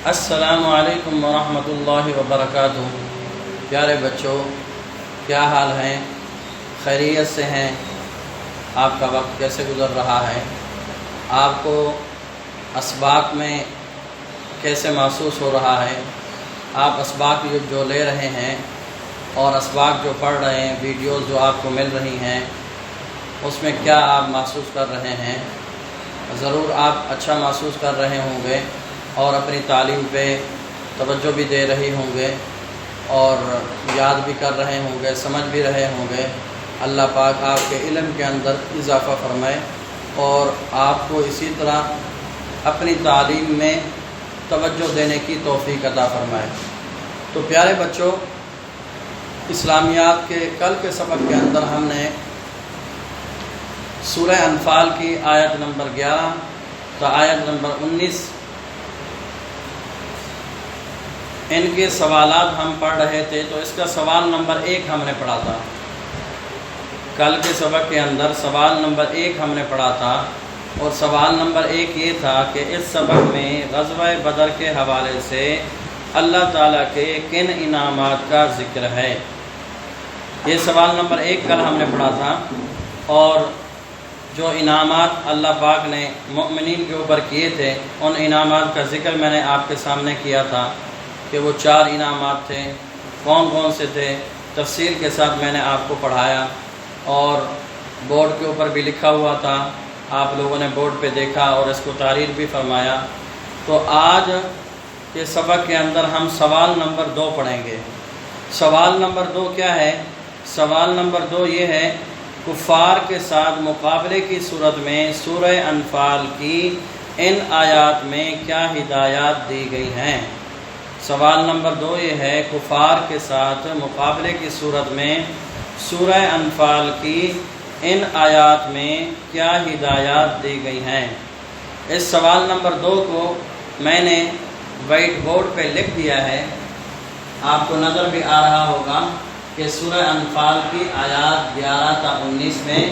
السلام علیکم ورحمۃ اللہ وبرکاتہ۔ پیارے بچوں، کیا حال ہیں؟ خیریت سے ہیں؟ آپ کا وقت کیسے گزر رہا ہے؟ آپ کو اسباق میں کیسے محسوس ہو رہا ہے؟ آپ اسباق جو لے رہے ہیں اور اسباق جو پڑھ رہے ہیں، ویڈیوز جو آپ کو مل رہی ہیں، اس میں کیا آپ محسوس کر رہے ہیں؟ ضرور آپ اچھا محسوس کر رہے ہوں گے اور اپنی تعلیم پہ توجہ بھی دے رہی ہوں گے اور یاد بھی کر رہے ہوں گے، سمجھ بھی رہے ہوں گے۔ اللہ پاک آپ کے علم کے اندر اضافہ فرمائے اور آپ کو اسی طرح اپنی تعلیم میں توجہ دینے کی توفیق عطا فرمائے۔ تو پیارے بچوں، اسلامیات کے کل کے سبق کے اندر ہم نے سورہ انفال کی آیت نمبر 11 تا آیت نمبر 19 ان کے سوالات ہم پڑھ رہے تھے۔ تو اس کا سوال نمبر 1 ہم نے پڑھا تھا۔ کل کے سبق کے اندر سوال نمبر 1 ہم نے پڑھا تھا، اور سوال نمبر 1 یہ تھا کہ اس سبق میں غزوہ بدر کے حوالے سے اللہ تعالیٰ کے کن انعامات کا ذکر ہے۔ یہ سوال نمبر 1 کل ہم نے پڑھا تھا، اور جو انعامات اللہ پاک نے مؤمنین کے اوپر کیے تھے ان انعامات کا ذکر میں نے آپ کے سامنے کیا تھا کہ وہ 4 انعامات تھے۔ کون کون سے تھے؟ تفصیل کے ساتھ میں نے آپ کو پڑھایا، اور بورڈ کے اوپر بھی لکھا ہوا تھا، آپ لوگوں نے بورڈ پہ دیکھا اور اس کو تحریر بھی فرمایا۔ تو آج کے سبق کے اندر ہم سوال نمبر 2 پڑھیں گے۔ سوال نمبر 2 کیا ہے؟ سوال نمبر 2 یہ ہے، کفار کے ساتھ مقابلے کی صورت میں سورہ انفال کی ان آیات میں کیا ہدایات دی گئی ہیں؟ سوال نمبر 2 یہ ہے، کفار کے ساتھ مقابلے کی صورت میں سورہ انفال کی ان آیات میں کیا ہدایات دی گئی ہیں؟ اس سوال نمبر 2 کو میں نے وائٹ بورڈ پہ لکھ دیا ہے، آپ کو نظر بھی آ رہا ہوگا کہ سورہ انفال کی آیات 11 تا 19 میں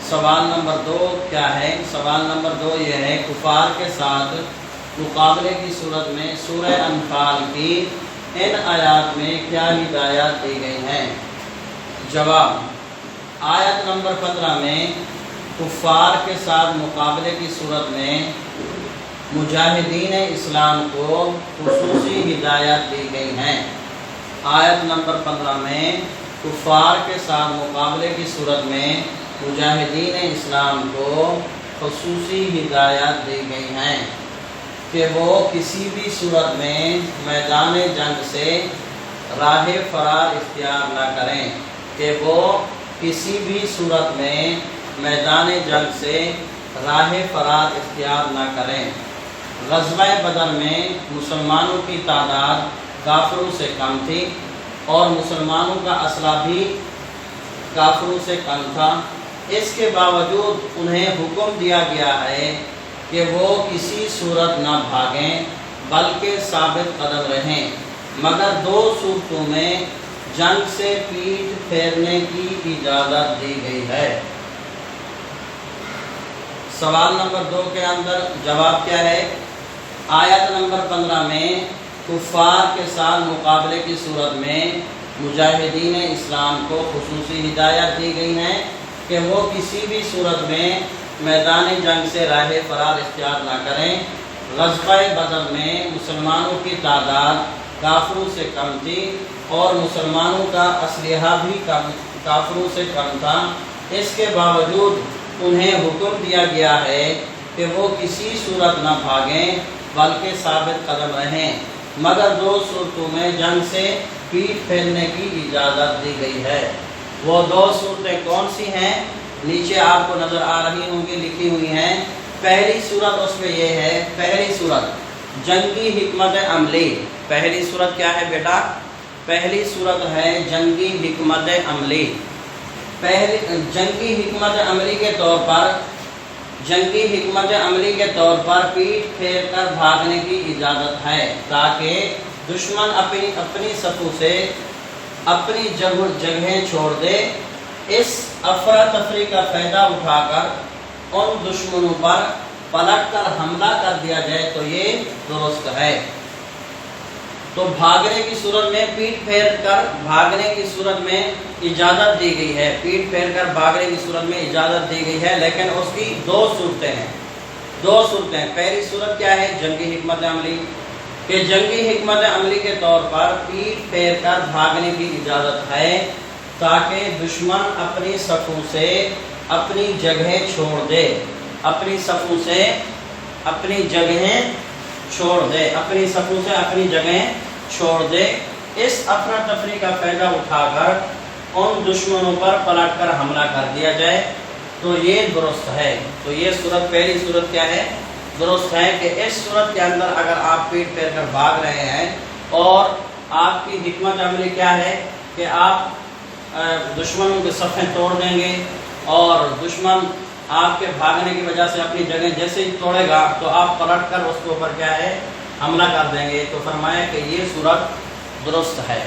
سوال نمبر 2 کیا ہے؟ سوال نمبر 2 یہ ہے، کفار کے ساتھ مقابلے کی صورت میں سورہ انفال کی ان آیات میں کیا ہدایات دی گئی ہیں؟ جواب، آیت نمبر 15 میں کفار کے ساتھ مقابلے کی صورت میں مجاہدین اسلام کو خصوصی ہدایات دی گئی ہیں۔ آیت نمبر 15 میں کفار کے ساتھ مقابلے کی صورت میں مجاہدین اسلام کو خصوصی ہدایات دی گئی ہیں کہ وہ کسی بھی صورت میں میدان جنگ سے راہ فرار اختیار نہ کریں، کہ وہ کسی بھی صورت میں میدان جنگ سے راہ فرار اختیار نہ کریں۔ غزوہ بدر میں مسلمانوں کی تعداد کافروں سے کم تھی اور مسلمانوں کا اسلحہ بھی کافروں سے کم تھا، اس کے باوجود انہیں حکم دیا گیا ہے کہ وہ کسی صورت نہ بھاگیں بلکہ ثابت قدم رہیں، مگر 2 صورتوں میں جنگ سے پیٹھ پھیرنے کی اجازت دی گئی ہے۔ سوال نمبر 2 کے اندر جواب کیا ہے؟ آیت نمبر 15 میں کفار کے ساتھ مقابلے کی صورت میں مجاہدین اسلام کو خصوصی ہدایت دی گئی ہیں کہ وہ کسی بھی صورت میں میدان جنگ سے راہ فرار اختیار نہ کریں۔ غزوہ بدر میں مسلمانوں کی تعداد کافروں سے کم تھی اور مسلمانوں کا اسلحہ بھی کافروں سے کم تھا، اس کے باوجود انہیں حکم دیا گیا ہے کہ وہ کسی صورت نہ بھاگیں بلکہ ثابت قدم رہیں، مگر 2 صورتوں میں جنگ سے پیٹھ پھیرنے کی اجازت دی گئی ہے۔ وہ 2 صورتیں کون سی ہیں؟ نیچے آپ کو نظر آ رہی ہوں گی، لکھی ہوئی ہیں۔ پہلی صورت اس میں یہ ہے، پہلی صورت جنگی حکمت عملی۔ پہلی صورت کیا ہے بیٹا؟ پہلی صورت ہے جنگی حکمت عملی۔ جنگی حکمت عملی کے طور پر پیٹھ پھیر کر بھاگنے کی اجازت ہے، تاکہ دشمن اپنی صفوں سے اپنی جگہیں چھوڑ دے۔ اس افراتفری کا فائدہ اٹھا کر ان دشمنوں پر پلٹ کر حملہ کر دیا جائے تو یہ درست ہے۔ تو بھاگنے کی صورت میں پیٹ پھیر کر بھاگنے کی صورت میں اجازت دی گئی ہے، پیٹ پھیر کر بھاگنے کی صورت میں اجازت دی گئی ہے، لیکن اس کی دو صورتیں ہیں، دو صورتیں۔ پہلی صورت کیا ہے؟ جنگی حکمت عملی، کہ جنگی حکمت عملی کے طور پر پیٹ پھیر کر بھاگنے کی اجازت ہے تاکہ دشمن اپنی صفوں سے اپنی جگہیں چھوڑ دے، اپنی صفوں سے اپنی جگہیں چھوڑ دے، اپنی صفوں سے اپنی جگہیں چھوڑ دے، اس افراتفری کا فائدہ اٹھا کر ان دشمنوں پر پلٹ کر حملہ کر دیا جائے، تو یہ درست ہے۔ تو یہ صورت، پہلی صورت کیا ہے؟ درست ہے کہ اس صورت کے اندر اگر آپ پیٹ پھیر کر بھاگ رہے ہیں اور آپ کی حکمت عملی کیا ہے کہ آپ دشمنوں کے صفیں توڑ دیں گے اور دشمن آپ کے بھاگنے کی وجہ سے اپنی جگہ جیسے ہی توڑے گا تو آپ پلٹ کر اس کے اوپر کیا ہے؟ حملہ کر دیں گے، تو فرمایا کہ یہ صورت درست ہے۔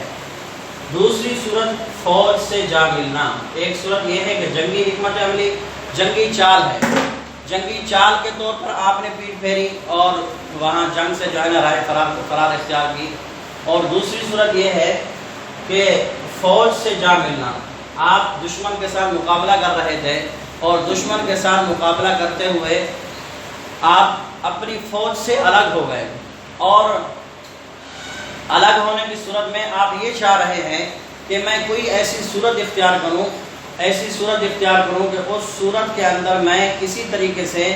دوسری صورت فوج سے جا ملنا۔ ایک صورت یہ ہے کہ جنگی حکمت عملی جنگی چال ہے، جنگی چال کے طور پر آپ نے پیٹ پھیری اور وہاں جنگ سے جو ہے نا رائے فرار اختیار کی، اور دوسری صورت یہ ہے کہ فوج سے جا ملنا۔ آپ دشمن کے ساتھ مقابلہ کر رہے تھے اور دشمن کے ساتھ مقابلہ کرتے ہوئے آپ اپنی فوج سے الگ ہو گئے، اور الگ ہونے کی صورت میں آپ یہ چاہ رہے ہیں کہ میں کوئی ایسی صورت اختیار کروں، ایسی صورت اختیار کروں کہ اس صورت کے اندر میں کسی طریقے سے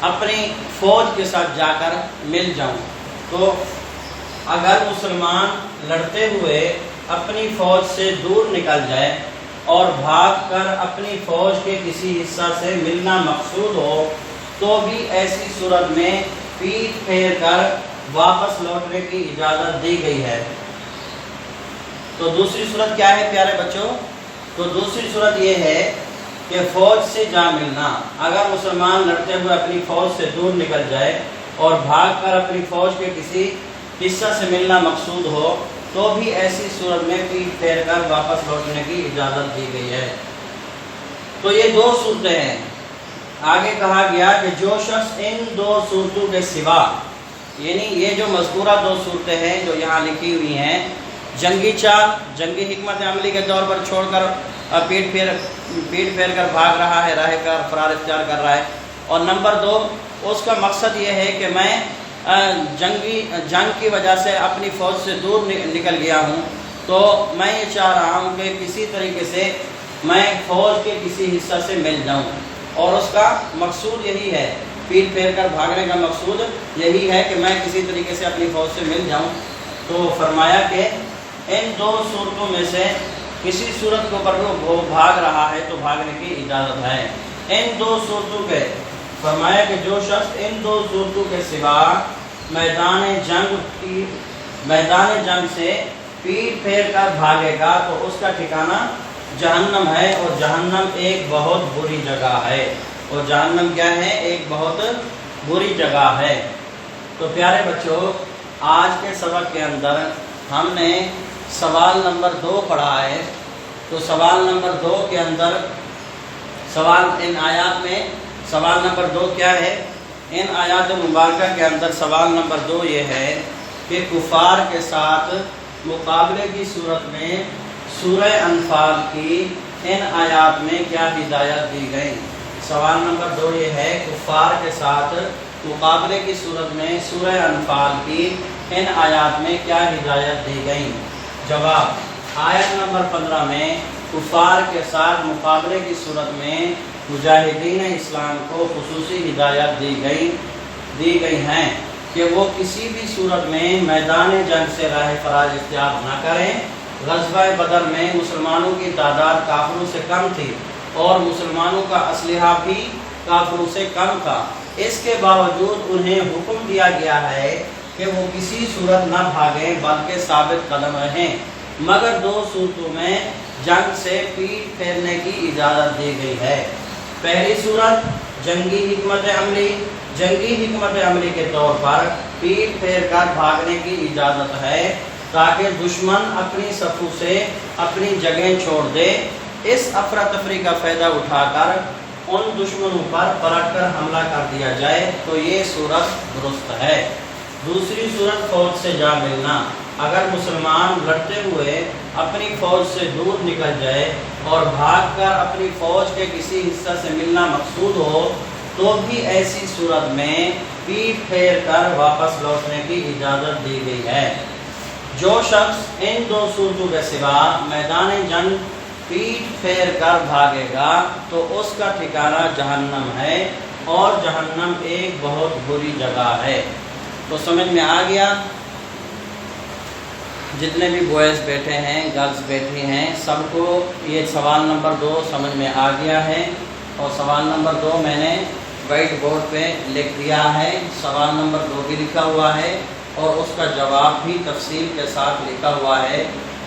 اپنی فوج کے ساتھ جا کر مل جاؤں۔ تو اگر مسلمان لڑتے ہوئے اپنی فوج سے دور نکل جائے اور بھاگ کر اپنی فوج کے کسی حصہ سے ملنا مقصود ہو تو بھی ایسی صورت میں پیٹ پھیر کر واپس لوٹنے کی اجازت دی گئی ہے۔ تو دوسری صورت کیا ہے پیارے بچوں؟ تو دوسری صورت یہ ہے کہ فوج سے جا ملنا۔ اگر مسلمان لڑتے ہوئے اپنی فوج سے دور نکل جائے اور بھاگ کر اپنی فوج کے کسی حصہ سے ملنا مقصود ہو تو بھی ایسی صورت میں پیٹ پھیر کر واپس لوٹنے کی اجازت دی گئی ہے۔ تو یہ دو صورتیں ہیں۔ آگے کہا گیا کہ جو شخص ان دو صورتوں کے سوا، یعنی یہ جو مذکورہ دو صورتیں ہیں جو یہاں لکھی ہوئی ہیں، جنگی چال جنگی حکمت عملی کے طور پر چھوڑ کر پیٹ پھیر کر بھاگ رہا ہے، راہ کر فرار اختیار کر رہا ہے، اور نمبر دو اس کا مقصد یہ ہے کہ میں جنگ کی وجہ سے اپنی فوج سے دور نکل گیا ہوں، تو میں یہ چاہ رہا ہوں کہ کسی طریقے سے میں فوج کے کسی حصہ سے مل جاؤں، اور اس کا مقصود یہی ہے، پیٹ پھیر کر بھاگنے کا مقصود یہی ہے کہ میں کسی طریقے سے اپنی فوج سے مل جاؤں۔ تو فرمایا کہ ان دو صورتوں میں سے کسی صورت کو پر وہ بھاگ رہا ہے تو بھاگنے کی اجازت ہے۔ ان دو صورتوں کے فرمایا کہ جو شخص ان دو صورتوں کے سوا میدان جنگ سے پیٹ پھیر کر بھاگے گا تو اس کا ٹھکانہ جہنم ہے، اور جہنم ایک بہت بری جگہ ہے، اور جہنم کیا ہے؟ ایک بہت بری جگہ ہے۔ تو پیارے بچوں، آج کے سبق کے اندر ہم نے سوال نمبر 2 پڑھا ہے۔ تو سوال نمبر 2 کے اندر ان آیات میں سوال نمبر 2 کیا ہے؟ ان آیات مبارکہ کے اندر سوال نمبر 2 یہ ہے کہ کفار کے ساتھ مقابلے کی صورت میں سورہ انفال کی ان آیات میں کیا ہدایت دی گئی؟ سوال نمبر 2 یہ ہے کفار کے ساتھ مقابلے کی صورت میں سورہ انفال کی ان آیات میں کیا ہدایت دی گئی؟ جواب: آیت نمبر 15 میں کفار کے ساتھ مقابلے کی صورت میں مجاہدین اسلام کو خصوصی ہدایت دی گئی ہیں کہ وہ کسی بھی صورت میں میدان جنگ سے راہ فرار اختیار نہ کریں۔ غزوہ بدر میں مسلمانوں کی تعداد کافروں سے کم تھی اور مسلمانوں کا اسلحہ بھی کافروں سے کم تھا، اس کے باوجود انہیں حکم دیا گیا ہے کہ وہ کسی صورت نہ بھاگیں بلکہ ثابت قدم رہیں، مگر 2 صورتوں میں جنگ سے پیٹ پھیرنے کی اجازت دی گئی ہے۔ پہلی صورت جنگی حکمت عملی کے طور پر پیٹ پھیر کر بھاگنے کی اجازت ہے تاکہ دشمن اپنی صفوں سے اپنی جگہیں چھوڑ دے، اس افراتفری کا فائدہ اٹھا کر ان دشمنوں پر پلٹ کر حملہ کر دیا جائے، تو یہ صورت درست ہے۔ دوسری صورت فوج سے جا ملنا۔ اگر مسلمان لڑتے ہوئے اپنی فوج سے دور نکل جائے اور بھاگ کر اپنی فوج کے کسی حصہ سے ملنا مقصود ہو تو بھی ایسی صورت میں پیٹھ پھیر کر واپس لوٹنے کی اجازت دی گئی ہے۔ جو شخص ان دو صورتوں کے سوا میدان جنگ پیٹھ پھیر کر بھاگے گا تو اس کا ٹھکانہ جہنم ہے، اور جہنم ایک بہت بری جگہ ہے۔ تو سمجھ میں آ گیا؟ جتنے بھی بوائز بیٹھے ہیں، گرلز بیٹھی ہیں، سب کو یہ سوال نمبر 2 سمجھ میں آ گیا ہے، اور سوال نمبر 2 میں نے وائٹ بورڈ پہ لکھ دیا ہے۔ سوال نمبر 2 بھی لکھا ہوا ہے اور اس کا جواب بھی تفصیل کے ساتھ لکھا ہوا ہے،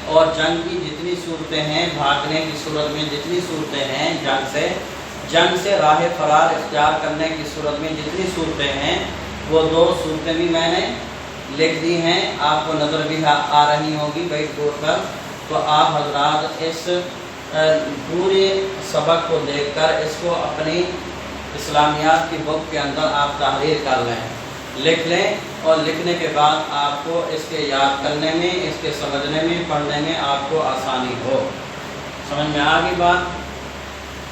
اور جنگ کی جتنی صورتیں ہیں، بھاگنے کی صورت میں جتنی صورتیں ہیں، جنگ سے راہ فرار اختیار کرنے کی صورت میں جتنی صورتیں ہیں، وہ 2 صورتیں بھی میں نے لکھ دی ہیں، آپ کو نظر بھی آ رہی ہوگی وائٹ بورڈ پر۔ تو آپ حضرات اس پورے سبق کو دیکھ کر اس کو اپنی اسلامیات کی بک کے اندر آپ تحریر کر لیں، لکھ لیں، اور لکھنے کے بعد آپ کو اس کے یاد کرنے میں، اس کے سمجھنے میں، پڑھنے میں آپ کو آسانی ہو۔ سمجھ میں آ گئی بات؟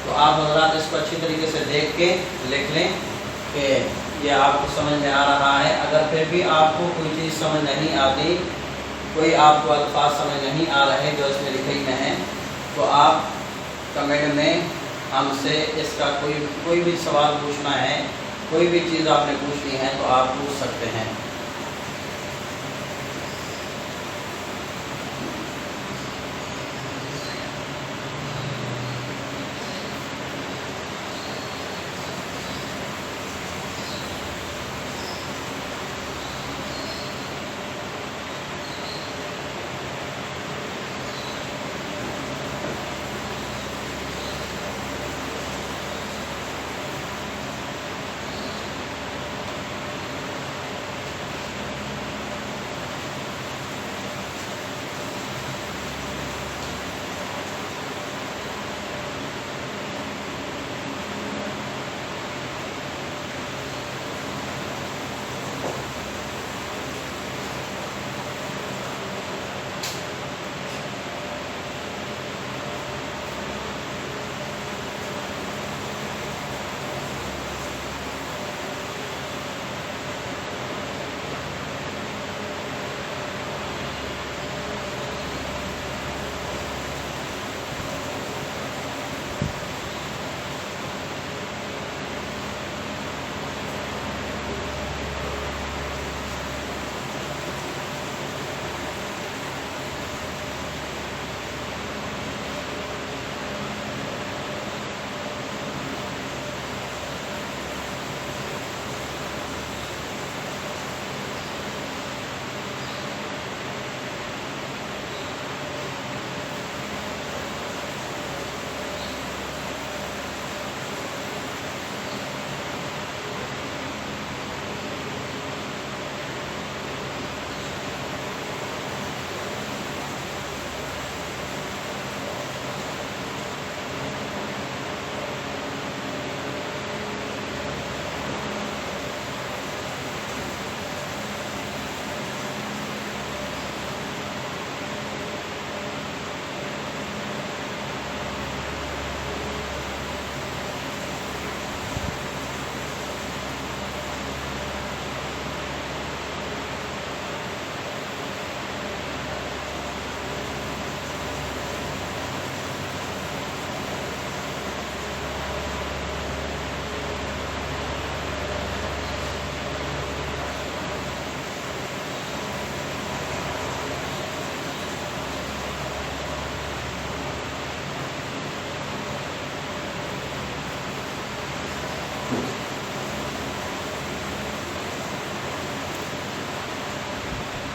تو آپ حضرات اس کو اچھی طریقے سے دیکھ کے لکھ لیں کہ یہ آپ کو سمجھ میں آ رہا ہے۔ اگر پھر بھی آپ کو کوئی چیز سمجھ نہیں آتی، کوئی آپ کو الفاظ سمجھ نہیں آ رہے جو اس میں لکھے ہوئے ہیں، تو آپ کمنٹ میں ہم سے اس کا کوئی بھی سوال پوچھنا ہے، کوئی بھی چیز آپ نے پوچھنی ہے تو آپ پوچھ سکتے ہیں۔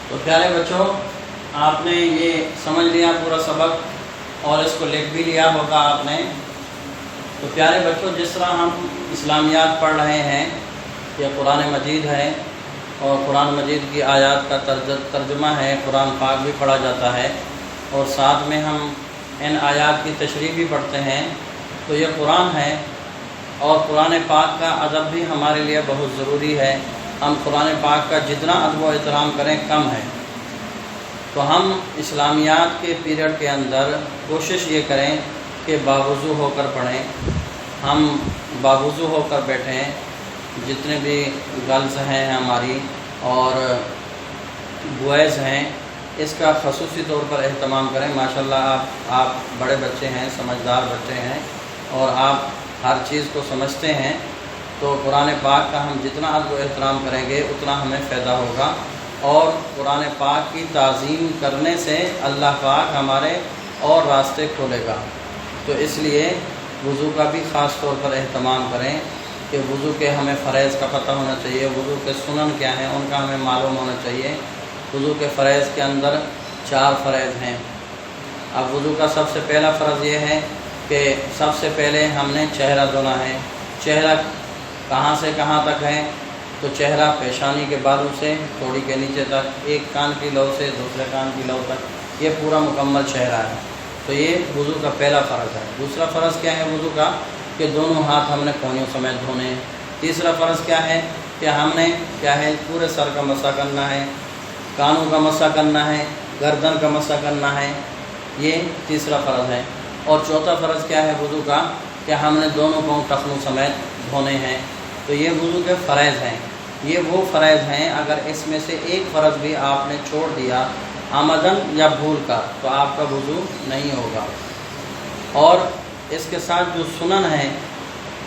تو پیارے بچوں، آپ نے یہ سمجھ لیا پورا سبق اور اس کو لکھ بھی لیا ہوگا آپ نے۔ تو پیارے بچوں، جس طرح ہم اسلامیات پڑھ رہے ہیں، یہ قرآن مجید ہے اور قرآن مجید کی آیات کا ترجمہ ہے، قرآن پاک بھی پڑھا جاتا ہے اور ساتھ میں ہم ان آیات کی تشریح بھی پڑھتے ہیں۔ تو یہ قرآن ہے اور قرآن پاک کا ادب بھی ہمارے لیے بہت ضروری ہے۔ ہم قرآن پاک کا جتنا ادب و احترام کریں کم ہے۔ تو ہم اسلامیات کے پیریڈ کے اندر کوشش یہ کریں کہ باوضو ہو کر پڑھیں، ہم باوضو ہو کر بیٹھیں، جتنے بھی گرلز ہیں ہماری اور بوائز ہیں اس کا خصوصی طور پر اہتمام کریں۔ ماشاءاللہ آپ بڑے بچے ہیں، سمجھدار بچے ہیں اور آپ ہر چیز کو سمجھتے ہیں، تو قرآن پاک کا ہم جتنا ادب و احترام کریں گے اتنا ہمیں فائدہ ہوگا، اور قرآن پاک کی تعظیم کرنے سے اللہ پاک ہمارے اور راستے کھولے گا۔ تو اس لیے وضو کا بھی خاص طور پر اہتمام کریں کہ وضو کے ہمیں فرائض کا پتہ ہونا چاہیے، وضو کے سنن کیا ہیں ان کا ہمیں معلوم ہونا چاہیے۔ وضو کے فرائض کے اندر 4 فرائض ہیں۔ اب وضو کا سب سے پہلا فرض یہ ہے کہ سب سے پہلے ہم نے چہرہ دھونا ہے۔ چہرہ کہاں سے کہاں تک ہے؟ تو چہرہ پیشانی کے بالوں سے تھوڑی کے نیچے تک، ایک کان کی لو سے دوسرے کان کی لو تک، یہ پورا مکمل چہرہ ہے۔ تو یہ وضو کا پہلا فرض ہے۔ دوسرا فرض کیا ہے وضو کا؟ کہ دونوں ہاتھ ہم نے کونیوں سمیت دھونے ہیں۔ تیسرا فرض کیا ہے کہ ہم نے پورے سر کا مسح کرنا ہے، کانوں کا مسح کرنا ہے، گردن کا مسح کرنا ہے، یہ تیسرا فرض ہے۔ اور چوتھا فرض کیا ہے وضو کا؟ کہ ہم نے دونوں پاؤں ٹخنوں سمیت دھونے ہیں۔ تو یہ وضو کے فرائض ہیں۔ یہ وہ فرائض ہیں اگر اس میں سے ایک فرض بھی آپ نے چھوڑ دیا عمدن یا بھول کر تو آپ کا وضو نہیں ہوگا۔ اور اس کے ساتھ جو سنن ہیں،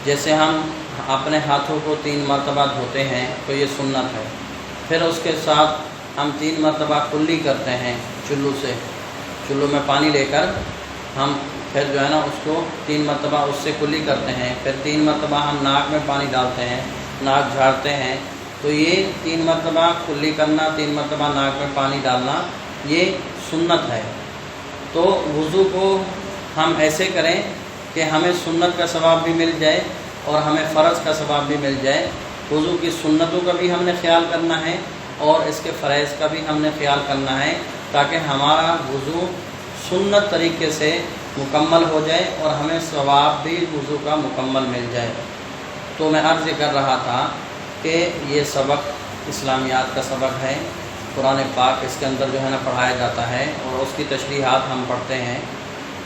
جیسے ہم اپنے ہاتھوں کو 3 مرتبہ دھوتے ہیں تو یہ سنت ہے۔ پھر اس کے ساتھ ہم 3 مرتبہ کلی کرتے ہیں چلو میں پانی لے کر ہم پھر اس کو 3 مرتبہ اس سے کلی کرتے ہیں۔ پھر 3 مرتبہ ہم ناک میں پانی ڈالتے ہیں، ناک جھاڑتے ہیں۔ تو یہ 3 مرتبہ کلی کرنا، 3 مرتبہ ناک میں پانی ڈالنا، یہ سنت ہے۔ تو وضو کو ہم ایسے کریں کہ ہمیں سنت کا ثواب بھی مل جائے اور ہمیں فرض کا ثواب بھی مل جائے۔ وضو کی سنتوں کا بھی ہم نے خیال کرنا ہے اور اس کے فرائض کا بھی ہم نے خیال کرنا ہے، تاکہ ہمارا وضو سنت طریقے سے مکمل ہو جائے اور ہمیں ثواب بھی وضو کا مکمل مل جائے۔ تو میں عرض کر رہا تھا کہ یہ سبق اسلامیات کا سبق ہے، قرآن پاک اس کے اندر پڑھایا جاتا ہے اور اس کی تشریحات ہم پڑھتے ہیں۔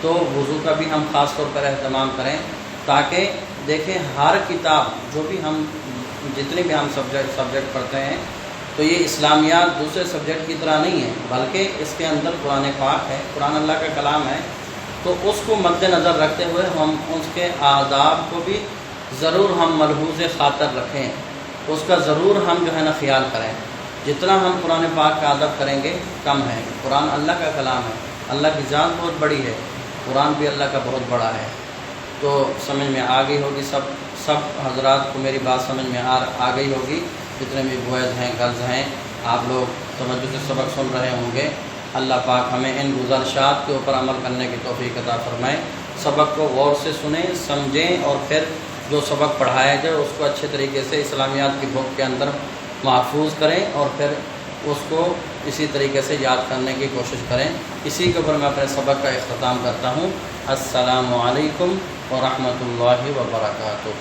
تو وضو کا بھی ہم خاص طور پر اہتمام کریں، تاکہ دیکھیں ہر کتاب جو بھی ہم جتنے بھی ہم سبجیکٹ پڑھتے ہیں تو یہ اسلامیات دوسرے سبجیکٹ کی طرح نہیں ہے، بلکہ اس کے اندر قرآن پاک ہے، قرآن اللہ کا کلام ہے۔ تو اس کو مد نظر رکھتے ہوئے ہم اس کے آداب کو بھی ضرور ہم ملحوظ خاطر رکھیں، اس کا ضرور ہم خیال کریں۔ جتنا ہم قرآن پاک کا ادب کریں گے کم ہے۔ قرآن اللہ کا کلام ہے، اللہ کی ذات بہت بڑی ہے، قرآن بھی اللہ کا بہت بڑا ہے۔ تو سمجھ میں آ گئی ہوگی، سب حضرات کو میری بات سمجھ میں آ گئی ہوگی، جتنے بھی بوائز ہیں گرلز ہیں، آپ لوگ توجہ سے سبق سن رہے ہوں گے۔ اللہ پاک ہمیں ان گزارشات کے اوپر عمل کرنے کی توفیق عطا فرمائے۔ سبق کو غور سے سنیں، سمجھیں اور پھر جو سبق پڑھایا جائے اس کو اچھے طریقے سے اسلامیات کی بک کے اندر محفوظ کریں اور پھر اس کو اسی طریقے سے یاد کرنے کی کوشش کریں۔ اسی کے اوپر میں اپنے سبق کا اختتام کرتا ہوں۔ السلام علیکم ورحمۃ اللہ وبرکاتہ۔